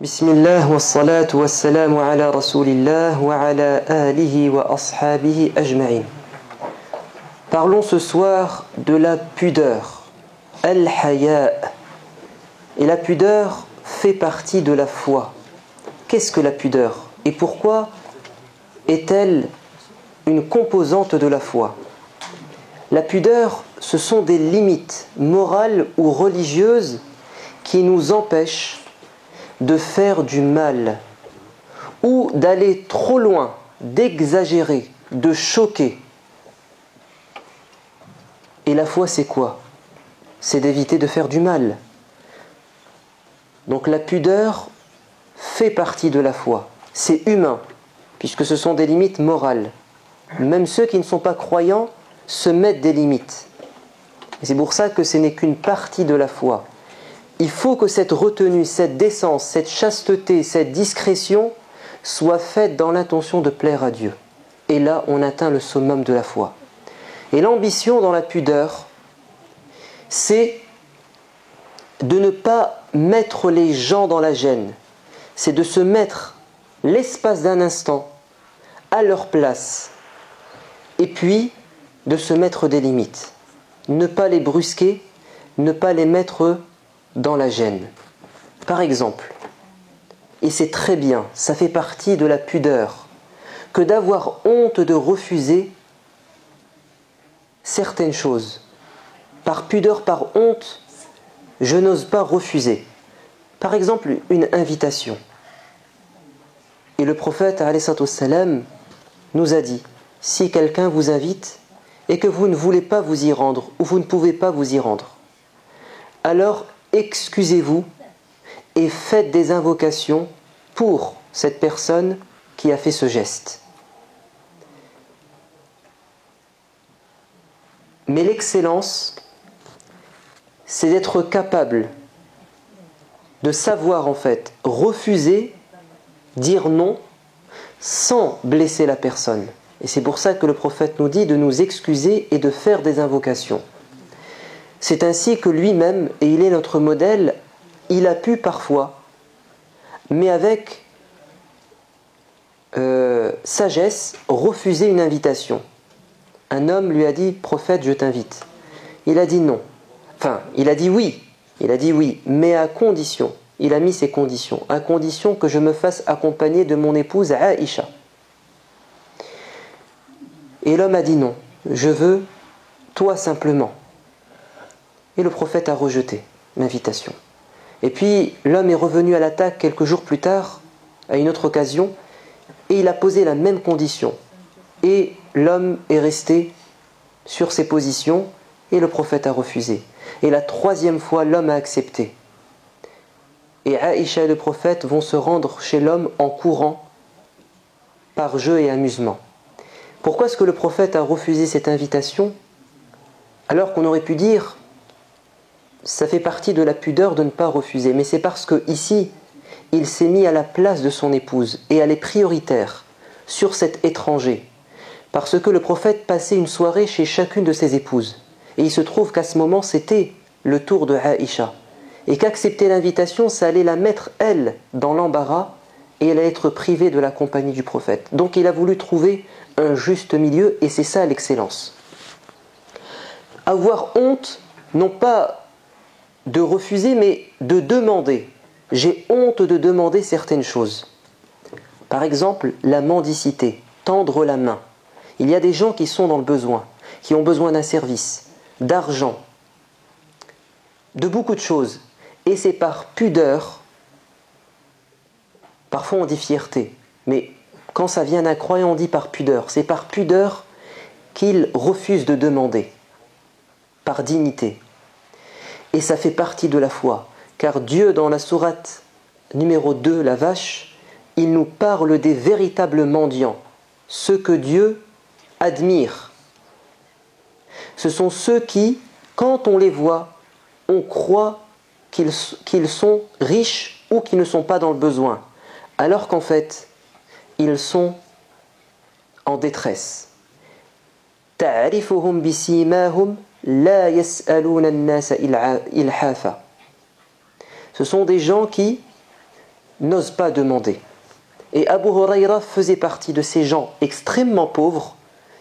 Bismillah wa salatu wa salamu ala rasulillah wa ala alihi wa ashabihi ajma'in. Parlons ce soir de la pudeur, al-haya. Et la pudeur fait partie de la foi. Qu'est-ce que la pudeur? Et pourquoi est-elle une composante de la foi? La pudeur, ce sont des limites morales ou religieuses qui nous empêchent de faire du mal ou d'aller trop loin, d'exagérer, de choquer. Et la foi, c'est quoi? C'est d'éviter de faire du mal. Donc la pudeur fait partie de la foi. C'est humain, puisque ce sont des limites morales. Même ceux qui ne sont pas croyants se mettent des limites. Et c'est pour ça que ce n'est qu'une partie de la foi. Il faut que cette retenue, cette décence, cette chasteté, cette discrétion soit faite dans l'intention de plaire à Dieu. Et là, on atteint le summum de la foi. Et l'ambition dans la pudeur, c'est de ne pas mettre les gens dans la gêne. C'est de se mettre l'espace d'un instant à leur place. Et puis, de se mettre des limites. Ne pas les brusquer, ne pas les mettre dans la gêne. Par exemple, et c'est très bien, ça fait partie de la pudeur, que d'avoir honte de refuser certaines choses. Par pudeur, par honte, je n'ose pas refuser. Par exemple, une invitation. Et le prophète, alayhi salam, nous a dit, si quelqu'un vous invite et que vous ne voulez pas vous y rendre, ou vous ne pouvez pas vous y rendre, alors excusez-vous et faites des invocations pour cette personne qui a fait ce geste. Mais l'excellence, c'est d'être capable de savoir en fait refuser, dire non, sans blesser la personne. Et c'est pour ça que le prophète nous dit de nous excuser et de faire des invocations. C'est ainsi que lui-même, et il est notre modèle, il a pu parfois, mais avec sagesse, refuser une invitation. Un homme lui a dit, prophète, je t'invite. Il a dit non. Enfin, il a dit oui, mais à condition. Il a mis ses conditions, à condition que je me fasse accompagner de mon épouse Aïcha. Et l'homme a dit non, je veux toi simplement. Et le prophète a rejeté l'invitation. Et puis l'homme est revenu à l'attaque quelques jours plus tard, à une autre occasion, et il a posé la même condition. Et l'homme est resté sur ses positions, et le prophète a refusé. Et la troisième fois, l'homme a accepté. Et Aïcha et le prophète vont se rendre chez l'homme en courant, par jeu et amusement. Pourquoi est-ce que le prophète a refusé cette invitation, alors qu'on aurait pu dire ça fait partie de la pudeur de ne pas refuser, mais c'est parce que ici il s'est mis à la place de son épouse et elle est prioritaire sur cet étranger, parce que le prophète passait une soirée chez chacune de ses épouses et il se trouve qu'à ce moment c'était le tour de Aïcha et qu'accepter l'invitation ça allait la mettre elle dans l'embarras et elle allait être privée de la compagnie du prophète. Donc il a voulu trouver un juste milieu et c'est ça l'excellence. Avoir honte, non pas de refuser, mais de demander. J'ai honte de demander certaines choses. Par exemple, la mendicité, tendre la main. Il y a des gens qui sont dans le besoin, qui ont besoin d'un service, d'argent, de beaucoup de choses. Et c'est par pudeur, parfois on dit fierté, mais quand ça vient d'un croyant, on dit par pudeur. C'est par pudeur qu'il refuse de demander, par dignité. Et ça fait partie de la foi. Car Dieu, dans la sourate numéro 2, la vache, il nous parle des véritables mendiants. Ceux que Dieu admire. Ce sont ceux qui, quand on les voit, on croit qu'ils sont riches ou qu'ils ne sont pas dans le besoin. Alors qu'en fait, ils sont en détresse. تعرفهم بسيماهم لا يسألون الناس إلحافا. Ce sont des gens qui n'osent pas demander. Et Abu Huraira faisait partie de ces gens extrêmement pauvres.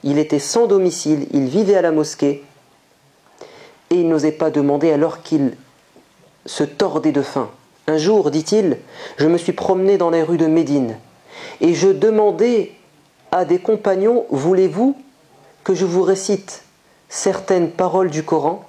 Il était sans domicile, il vivait à la mosquée et il n'osait pas demander alors qu'il se tordait de faim. Un jour, dit-il, je me suis promené dans les rues de Médine et je demandais à des compagnons, voulez-vous que je vous récite certaines paroles du Coran ?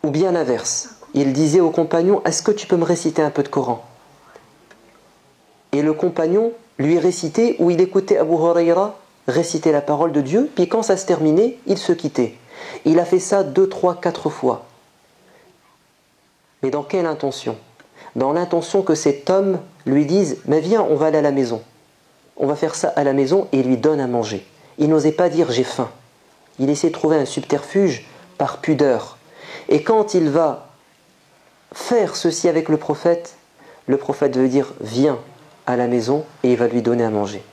Ou bien l'inverse. Il disait aux compagnons, est-ce que tu peux me réciter un peu de Coran ? Et le compagnon lui récitait, ou il écoutait Abu Huraira réciter la parole de Dieu, puis quand ça se terminait, il se quittait. Il a fait ça 2, 3, 4 fois. Mais dans quelle intention ? Dans l'intention que cet homme lui dise, mais viens, on va aller à la maison. On va faire ça à la maison et il lui donne à manger. Il n'osait pas dire j'ai faim. Il essaie de trouver un subterfuge par pudeur. Et quand il va faire ceci avec le prophète veut dire viens à la maison et il va lui donner à manger.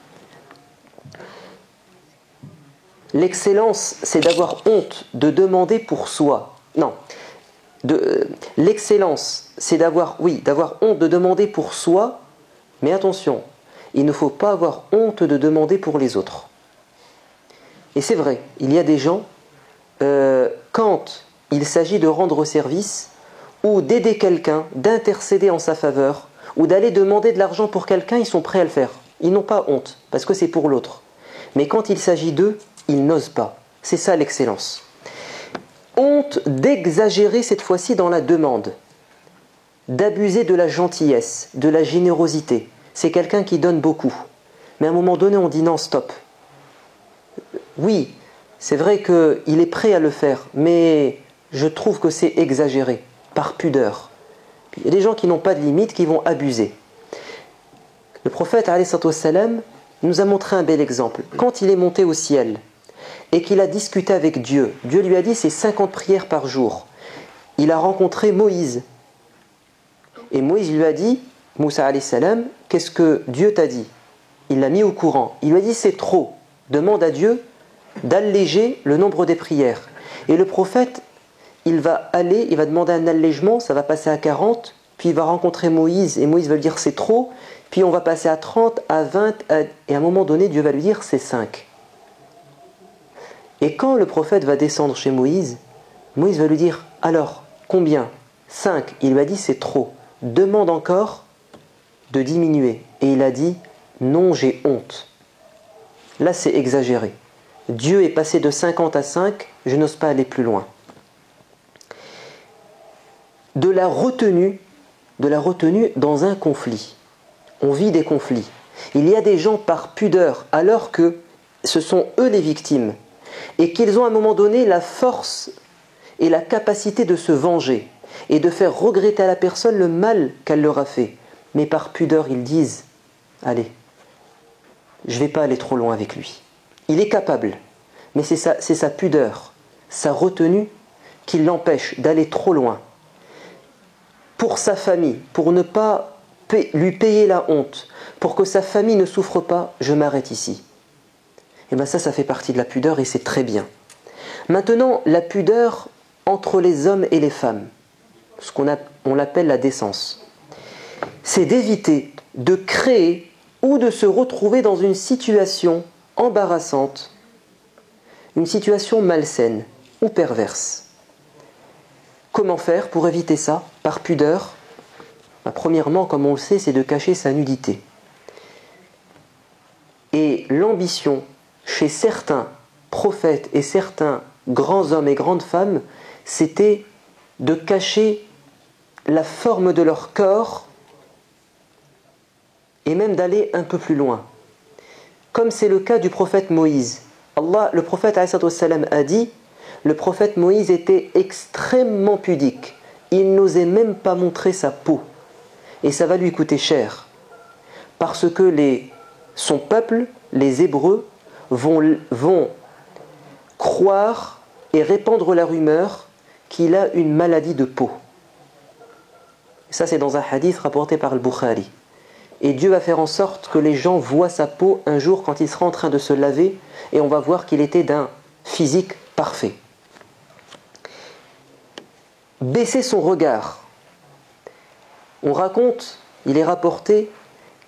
L'excellence, c'est d'avoir honte de demander pour soi. Non. L'excellence, c'est d'avoir honte de demander pour soi, mais attention, il ne faut pas avoir honte de demander pour les autres. Et c'est vrai, il y a des gens, quand il s'agit de rendre service, ou d'aider quelqu'un, d'intercéder en sa faveur, ou d'aller demander de l'argent pour quelqu'un, ils sont prêts à le faire. Ils n'ont pas honte, parce que c'est pour l'autre. Mais quand il s'agit d'eux, ils n'osent pas. C'est ça l'excellence. Honte d'exagérer cette fois-ci dans la demande, d'abuser de la gentillesse, de la générosité. C'est quelqu'un qui donne beaucoup. Mais à un moment donné, on dit non, stop. Oui, c'est vrai qu'il est prêt à le faire, mais je trouve que c'est exagéré, par pudeur. Il y a des gens qui n'ont pas de limite, qui vont abuser. Le prophète, alayhi salam, nous a montré un bel exemple. Quand il est monté au ciel et qu'il a discuté avec Dieu, Dieu lui a dit c'est 50 prières par jour. Il a rencontré Moïse. Et Moïse lui a dit, Moussa alayhi salam, qu'est-ce que Dieu t'a dit ? Il l'a mis au courant. Il lui a dit c'est trop. Demande à Dieu d'alléger le nombre des prières. Et le prophète, il va demander un allègement, ça va passer à 40, puis il va rencontrer Moïse, et Moïse va lui dire c'est trop, puis on va passer à 30, à 20, et à un moment donné, Dieu va lui dire c'est 5. Et quand le prophète va descendre chez Moïse, Moïse va lui dire alors, combien ? 5. Il lui a dit c'est trop, demande encore de diminuer. Et il a dit non, j'ai honte. Là, c'est exagéré. Dieu est passé de 50 à 5, je n'ose pas aller plus loin. De la retenue dans un conflit. On vit des conflits. Il y a des gens par pudeur, alors que ce sont eux les victimes, et qu'ils ont à un moment donné la force et la capacité de se venger, et de faire regretter à la personne le mal qu'elle leur a fait. Mais par pudeur, ils disent « Allez, je ne vais pas aller trop loin avec lui. » Il est capable, mais c'est sa pudeur, sa retenue qui l'empêche d'aller trop loin. Pour sa famille, pour ne pas lui payer la honte, pour que sa famille ne souffre pas, je m'arrête ici. Et bien ça fait partie de la pudeur et c'est très bien. Maintenant, la pudeur entre les hommes et les femmes, ce on l'appelle la décence, c'est d'éviter de créer ou de se retrouver dans une situation embarrassante, une situation malsaine ou perverse. Comment faire pour éviter ça ? Par pudeur. Premièrement, comme on le sait, c'est de cacher sa nudité. Et l'ambition chez certains prophètes et certains grands hommes et grandes femmes, c'était de cacher la forme de leur corps et même d'aller un peu plus loin. Comme c'est le cas du prophète Moïse. Le prophète a dit, le prophète Moïse était extrêmement pudique. Il n'osait même pas montrer sa peau. Et ça va lui coûter cher. Parce que son peuple, les Hébreux, vont croire et répandre la rumeur qu'il a une maladie de peau. Ça, c'est dans un hadith rapporté par le Bukhari. Et Dieu va faire en sorte que les gens voient sa peau un jour quand il sera en train de se laver, et on va voir qu'il était d'un physique parfait. baisser son regard. On raconte, il est rapporté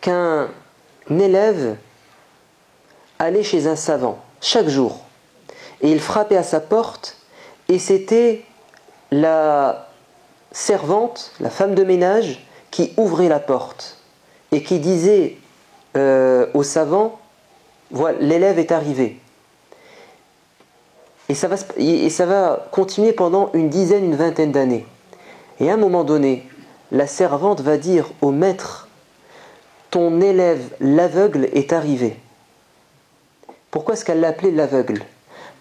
qu'un élève allait chez un savant chaque jour et il frappait à sa porte et c'était la servante, la femme de ménage qui ouvrait la porte et qui disait au savant, voilà, l'élève est arrivé. Et ça va continuer pendant une dizaine, une vingtaine d'années. Et à un moment donné, la servante va dire au maître, ton élève l'aveugle est arrivé. Pourquoi est-ce qu'elle l'appelait l'aveugle?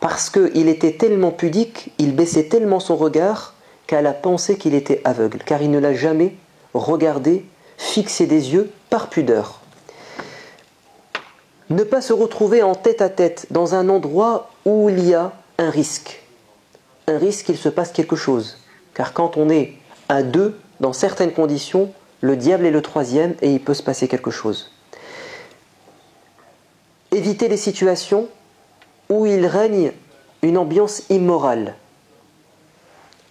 Parce qu'il était tellement pudique, il baissait tellement son regard qu'elle a pensé qu'il était aveugle, car il ne l'a jamais regardé, fixé des yeux par pudeur. Ne pas se retrouver en tête à tête dans un endroit où il y a un risque qu'il se passe quelque chose. Car quand on est à deux, dans certaines conditions, le diable est le troisième et il peut se passer quelque chose. Éviter les situations où il règne une ambiance immorale.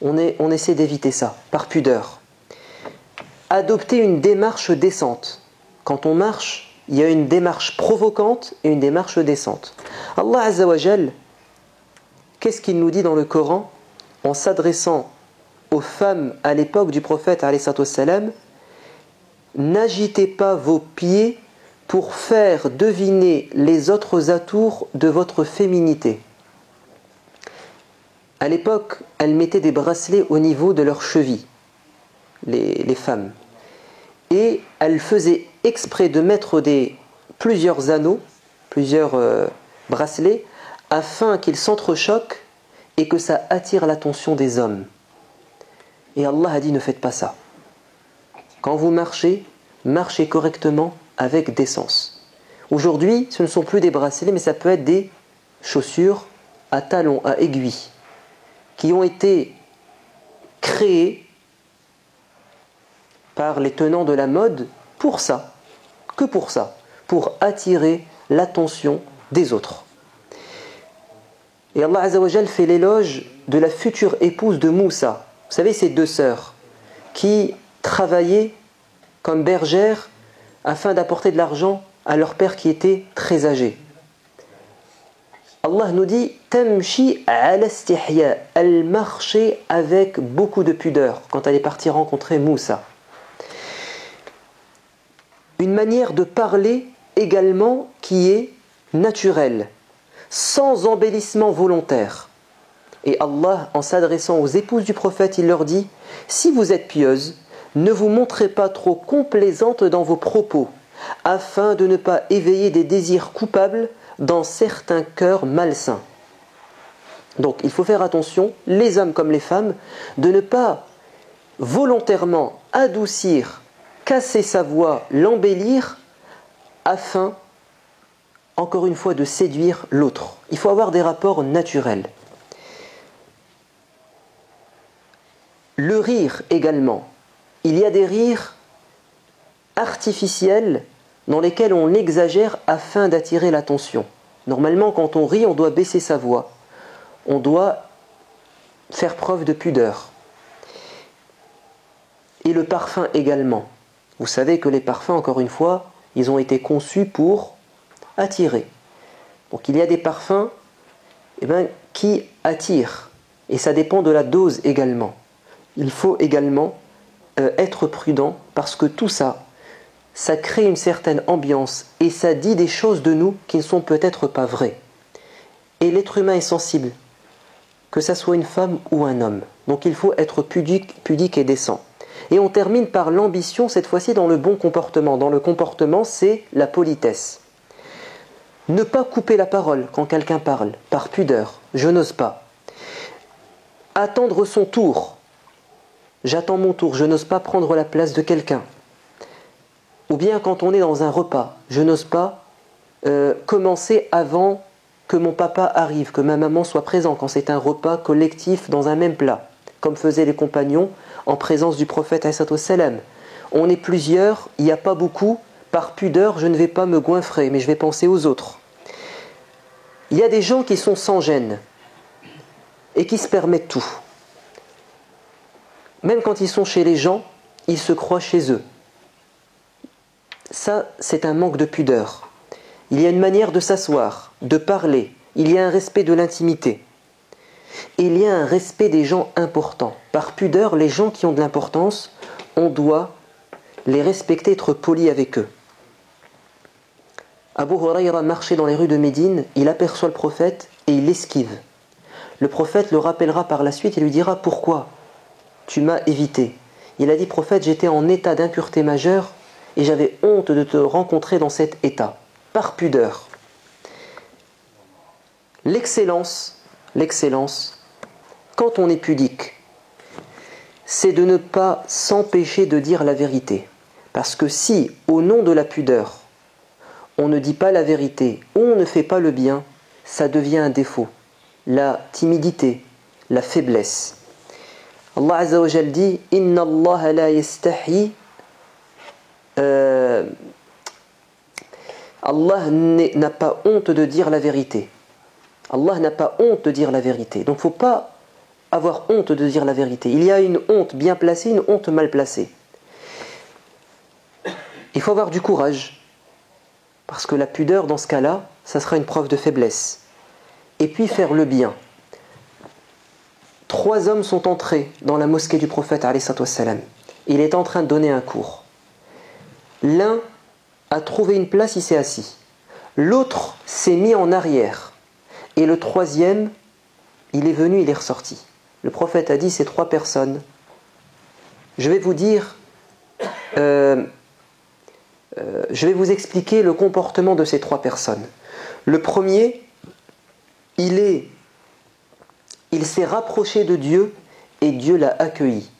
On essaie d'éviter ça, par pudeur. Adopter une démarche décente. Quand on marche, il y a une démarche provocante et une démarche décente. Allah Azza wa Jal, qu'est-ce qu'il nous dit dans le Coran en s'adressant aux femmes à l'époque du prophète alayhi salatu wassalam? N'agitez pas vos pieds pour faire deviner les autres atours de votre féminité. À l'époque, elles mettaient des bracelets au niveau de leurs chevilles, les femmes. Et elles faisaient exprès de mettre plusieurs anneaux, plusieurs bracelets, afin qu'ils s'entrechoquent et que ça attire l'attention des hommes. Et Allah a dit, ne faites pas ça. Quand vous marchez, marchez correctement avec décence. Aujourd'hui, ce ne sont plus des bracelets, mais ça peut être des chaussures à talons, à aiguilles, qui ont été créées par les tenants de la mode pour ça, que pour ça, pour attirer l'attention des autres. Et Allah Azza wa Jal fait l'éloge de la future épouse de Moussa. Vous savez, ces deux sœurs qui travaillaient comme bergères afin d'apporter de l'argent à leur père qui était très âgé. Allah nous dit Tamshi ala istihya, elle marchait avec beaucoup de pudeur quand elle est partie rencontrer Moussa. Une manière de parler également qui est naturelle, sans embellissement volontaire. Et Allah, en s'adressant aux épouses du prophète, il leur dit si vous êtes pieuses, ne vous montrez pas trop complaisantes dans vos propos, afin de ne pas éveiller des désirs coupables dans certains cœurs malsains. Donc il faut faire attention, les hommes comme les femmes, de ne pas volontairement adoucir, casser sa voix, l'embellir, afin, encore une fois, de séduire l'autre. Il faut avoir des rapports naturels. Le rire également. Il y a des rires artificiels dans lesquels on exagère afin d'attirer l'attention. Normalement, quand on rit, on doit baisser sa voix. On doit faire preuve de pudeur. Et le parfum également. Vous savez que les parfums, encore une fois, ils ont été conçus pour attirer. Donc il y a des parfums qui attirent. Et ça dépend de la dose également. Il faut également être prudent parce que tout ça, ça crée une certaine ambiance et ça dit des choses de nous qui ne sont peut-être pas vraies. Et l'être humain est sensible, que ça soit une femme ou un homme. Donc il faut être pudique et décent. Et on termine par l'ambition, cette fois-ci dans le bon comportement. Dans le comportement, c'est la politesse. Ne pas couper la parole quand quelqu'un parle, par pudeur, je n'ose pas. Attendre son tour. J'attends mon tour, je n'ose pas prendre la place de quelqu'un. Ou bien quand on est dans un repas, je n'ose pas commencer avant que mon papa arrive, que ma maman soit présente quand c'est un repas collectif dans un même plat, comme faisaient les compagnons en présence du prophète alayhi salatu wassalam. On est plusieurs, il n'y a pas beaucoup, par pudeur je ne vais pas me goinfrer, mais je vais penser aux autres. Il y a des gens qui sont sans gêne et qui se permettent tout. Même quand ils sont chez les gens, ils se croient chez eux. Ça, c'est un manque de pudeur. Il y a une manière de s'asseoir, de parler. Il y a un respect de l'intimité. Et il y a un respect des gens importants. Par pudeur, les gens qui ont de l'importance, on doit les respecter, être poli avec eux. Abu Hurayra marchait dans les rues de Médine, il aperçoit le prophète et il l'esquive. Le prophète le rappellera par la suite et lui dira « Pourquoi tu m'as évité ?» Il a dit « Prophète, j'étais en état d'impureté majeure et j'avais honte de te rencontrer dans cet état. » Par pudeur. L'excellence, quand on est pudique, c'est de ne pas s'empêcher de dire la vérité. Parce que si, au nom de la pudeur, on ne dit pas la vérité ou on ne fait pas le bien, ça devient un défaut. La timidité, la faiblesse. Allah Azza wa Jal dit « Inna Allah la yastahi » Allah n'a pas honte de dire la vérité. Allah n'a pas honte de dire la vérité. Donc il ne faut pas avoir honte de dire la vérité. Il y a une honte bien placée, une honte mal placée. Il faut avoir du courage. Parce que la pudeur, dans ce cas-là, ça sera une preuve de faiblesse. Et puis faire le bien. 3 hommes sont entrés dans la mosquée du prophète, alayhi wassalam. Il est en train de donner un cours. L'un a trouvé une place, il s'est assis. L'autre s'est mis en arrière. Et le 3e, il est venu, il est ressorti. Le prophète a dit, ces 3 personnes, je vais vous dire, je vais vous expliquer le comportement de ces 3 personnes. Le premier, il s'est rapproché de Dieu et Dieu l'a accueilli.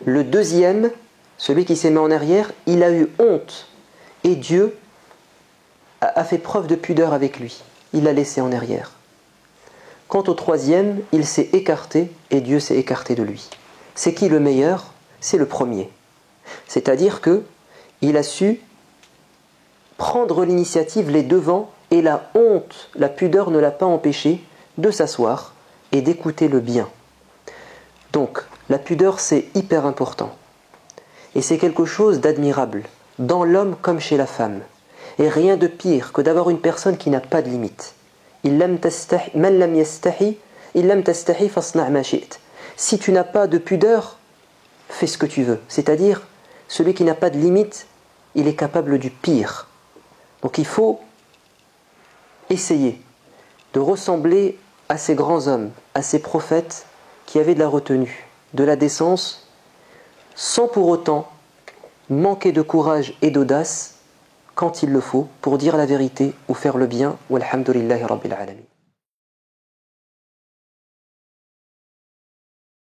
Le 2e, celui qui s'est mis en arrière, il a eu honte et Dieu a fait preuve de pudeur avec lui. Il l'a laissé en arrière. Quant au 3e, il s'est écarté et Dieu s'est écarté de lui. C'est qui le meilleur? C'est le premier. C'est-à-dire que il a su prendre l'initiative, les devants, et la honte, la pudeur ne l'a pas empêché de s'asseoir et d'écouter le bien. Donc, la pudeur, c'est hyper important. Et c'est quelque chose d'admirable, dans l'homme comme chez la femme. Et rien de pire que d'avoir une personne qui n'a pas de limite. Si tu n'as pas de pudeur, fais ce que tu veux. C'est-à-dire, celui qui n'a pas de limite, il est capable du pire. Donc il faut essayer de ressembler à ces grands hommes, à ces prophètes qui avaient de la retenue, de la décence, sans pour autant manquer de courage et d'audace quand il le faut pour dire la vérité ou faire le bien. Walhamdulillahi Rabbil Alamin.